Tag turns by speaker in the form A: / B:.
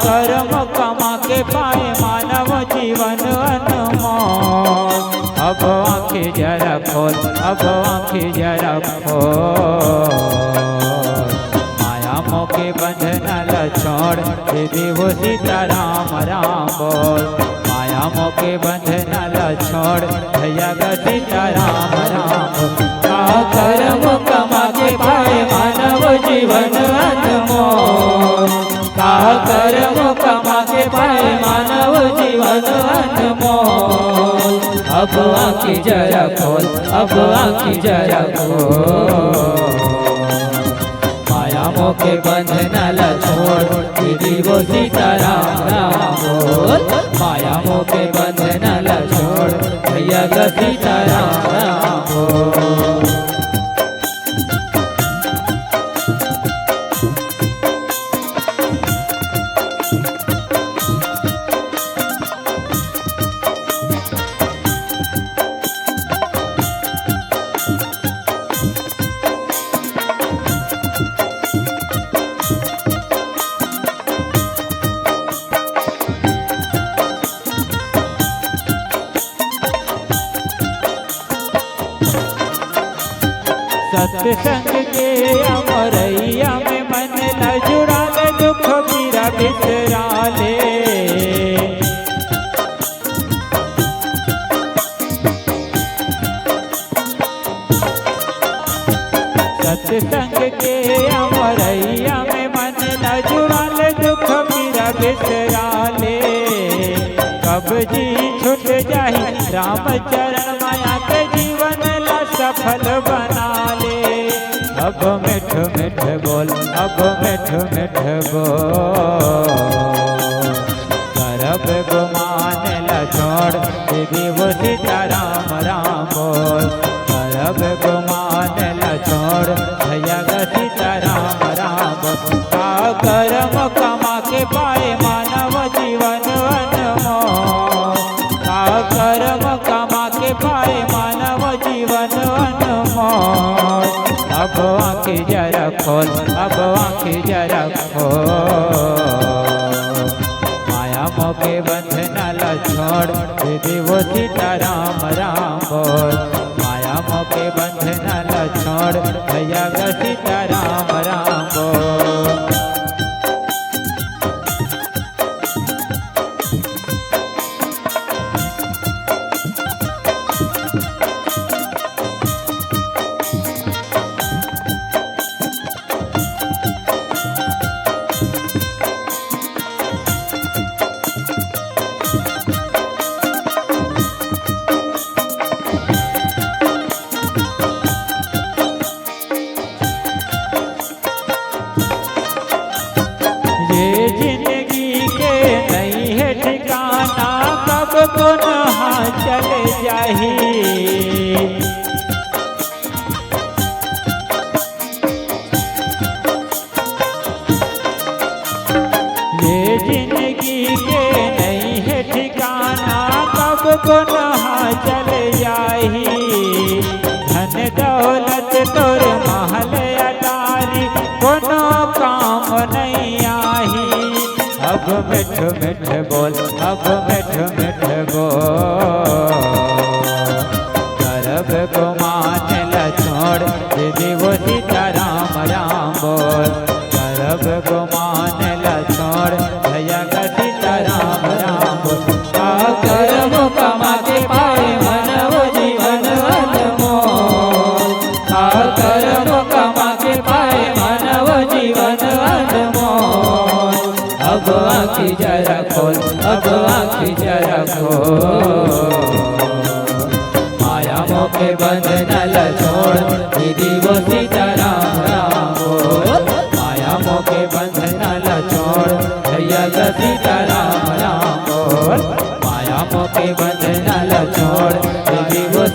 A: कर्म कमा के पाए मानव जीवन अनमोल। अब आँखें जरा खोल, अब आँखें जरा खोल। माया मोह के बंधन ल छोड़, दीदी वो सीताराम राम बोल। माया मोह के बंधन ल छोड़, भैया का सीताराम राम बोल। कर्म कमा के पाए मानव जीवन अनमोल। कर्म कमा के पाए मानव जीवन अनमोल। अब आँखें जरा खोल, अब आँखें जरा खोल। माया मोह के बंधन ल छोड़, दीदी वो सीताराम राम बोल। माया मोह के बंधन ल छोड़, भैया का सीताराम राम बोल। सत्संग के अमरैया में मन न जुड़ा ले, दुख पीरा बिसरा ले। सत्संग के अमरैया में मन न जुड़ा ले, दुख पीरा बिसरा ले। कब जी छूट जाही राम चरण माया के जीवन ला सफल बना ले। अब मिठ मिठ बोल, अब मिठ मिठ बोल। करब गुमान ल छोड़, दीदी वो सीताराम राम बोल। करब गुमान ल छोड़, भैया का सीताराम राम बोल। कर्म कमा के पाए मानव जीवन अनमोल। कर्म कमा के पाए मानव जीवन अनमोल। अब आँखें जरा खोल, अब आँखें जरा खोल। माया मोह के बंधन ल छोड़, दीदी वो सीताराम राम बोल। माया मोह के बंधन ल छोड़, भैया का सीताराम राम बोल। पुनः चले जाही। ये जिंदगी के नहीं है ठिकाना, कब पुनः चले जाही। धन दौलत तोर महल अटारी, कोनो काम नहीं आही। अब मिठ मिठ बोल, अब मिठ मिठ बोल। करब गुमान ल छोड़, दीदी वो सीताराम राम बोल। करब गुमान ल छोड़, भैया का सीताराम राम बोल। कर्म कमा के पाए मानव जीवन अनमोल। कर्म कमा के पाए मानव जीवन अनमोल। अब आँखें जरा खोल, अब आँखें जरा खोल। माया मोह के बंधन ल छोड़, दीदी वो सीताराम राम बोल। माया मोह के बंधन ल छोड़, भैया का सीताराम राम बोल। माया मोह के बंधन ल छोड़, दीदी वो